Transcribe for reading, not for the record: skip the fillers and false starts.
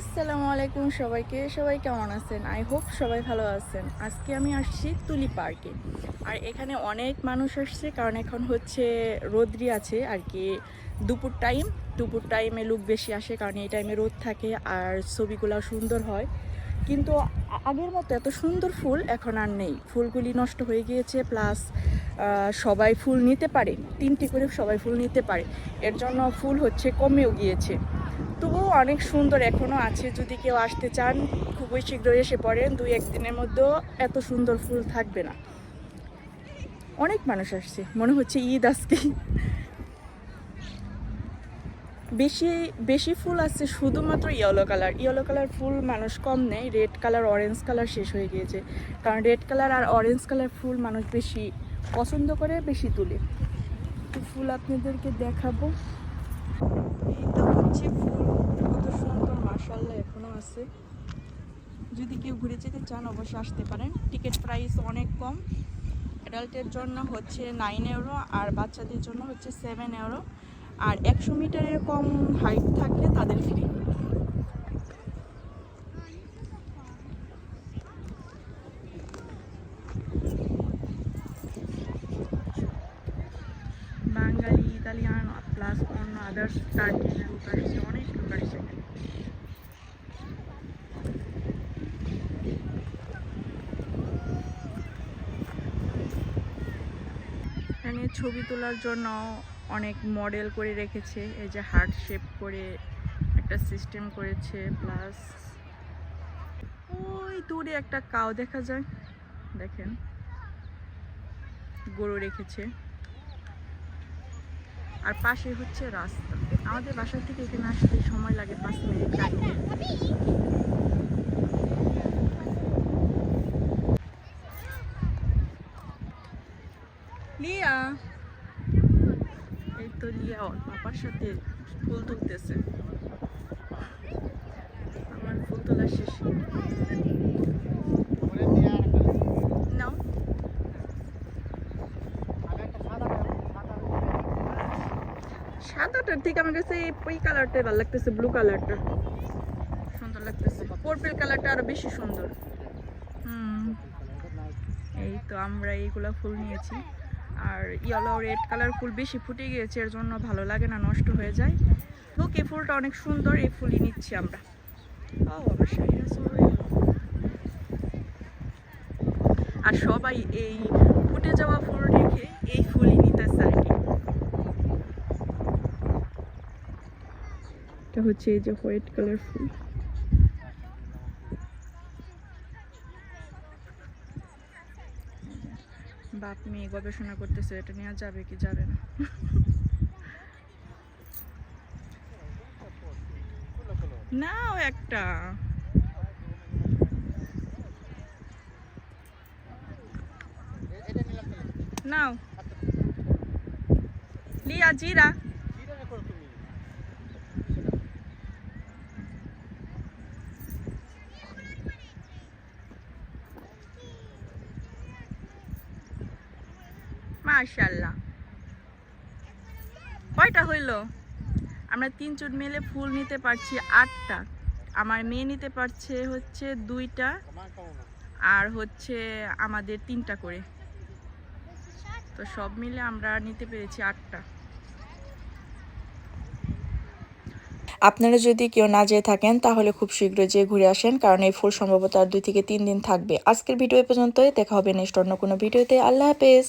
আসসালামু আলাইকুম সবাইকে। সবাই কেমন আছেন? আই হোপ সবাই ভালো আছেন। আজকে আমি আসছি তুলি পার্কে। আর এখানে অনেক মানুষ আসছে, কারণ এখন হচ্ছে রোদ্রি আছে আর কি। দুপুর টাইমে লোক বেশি আসে, কারণ এই টাইমে রোদ থাকে আর ছবিগুলো সুন্দর হয়। কিন্তু আগের মতো এত সুন্দর ফুল এখন আর নেই। ফুলগুলি নষ্ট হয়ে গিয়েছে, প্লাস সবাই ফুল নিতে পারে, 3টি করে সবাই ফুল নিতে পারে। এর জন্য ফুল হচ্ছে কমেও গিয়েছে। তবুও অনেক সুন্দর এখনও আছে। যদি কেউ আসতে চান খুবই শীঘ্রই এসে পড়েন, 2-1 দিনের মধ্যেও এত সুন্দর ফুল থাকবে না। অনেক মানুষ আসছে, মনে হচ্ছে ঈদ আজকে। বেশি বেশি ফুল আছে শুধুমাত্র ইয়েলো কালার ফুল মানুষ কম নেই। রেড কালার, অরেঞ্জ কালার শেষ হয়ে গিয়েছে, কারণ রেড কালার আর অরেঞ্জ কালার ফুল মানুষ বেশি পছন্দ করে, বেশি তুলে। তো ফুল আপনাদেরকে দেখাবো। এইটা হচ্ছে ফুল, কত সুন্দর, মাশাআল্লাহ এখনো আছে। যদি কেউ ঘুরে যেতে চান অবশ্যই আসতে পারেন। টিকিট প্রাইস অনেক কম। অ্যাডাল্টের জন্য হচ্ছে 9 ইউরো আর বাচ্চাদের জন্য হচ্ছে 7 ইউরো। আর 100 মিটারের কম হাইট থাকলে তাদের ফ্রি। বাঙালি, ইতালিয়ান প্লাস অন্য আদার্স টার্কিশ লোক আসছে, অনেক লোক আসছে। এখানে ছবি তোলার জন্য অনেক মডেল করে রেখেছে। এই যে হার্ট শেপ করে একটা সিস্টেম করেছে, প্লাস ওই দূরে একটা কাউ দেখা যায়, দেখেন গরু রেখেছে। আর পাশে হচ্ছে রাস্তা। আমাদের বাসা থেকে এখানে আসতে সময় লাগে 5 মিনিট টাইম। লিয়া, এই তো লিয়া ওর পাপার সাথে ফুল তুলতেছে। আমার ফুল তোলা শেষ। নাও, সাদাটার থেকে আমার কাছে ওই কালারটাই ভালো লাগতেছে, ব্লু কালারটা সুন্দর লাগতেছে। পার্পল কালারটা আরো বেশি সুন্দর। এই তো আমরা এইগুলা ফুল নিয়েছি। আর ইয়েলো রেড কালার ফুল বেশি ফুটে গিয়েছে, এর জন্য ভালো লাগে না, নষ্ট হয়ে যায়। হোক, এই ফুলটা অনেক সুন্দর, এই ফুলই নিচ্ছি আমরা। আর সবাই এই ফুটে যাওয়া ফুল রেখে এই ফুলই নিতেছে আর কি। এটা হচ্ছে এই যে হোয়াইট কালার ফুল। বাপ মেয়ে গবেষণা করতেছে এটা নেওয়া যাবে কি যাবে না। নাও একটা, নাও লিয়া, জিরা। মাশাআল্লাহ, কয়টা হইল? আমরা 3 জন মিলে ফুল নিতে পারছি 8টা। আমার মেয়ে নিতে পারছে হচ্ছে 2টা, আর হচ্ছে আমাদের 3টা করে। তো সব মিলে আমরা নিতে পেরেছি 8টা। আপনারা যদি কেউ না যেয়ে থাকেন তাহলে খুব শীঘ্রই যেয়ে ঘুরে আসেন, কারণ এই ফুল সম্ভবত আর 2 থেকে 3 দিন থাকবে। আজকের ভিডিও এ পর্যন্তই, দেখা হবে নেক্সট অন্য কোনো ভিডিওতে। আল্লাহ হাফেজ।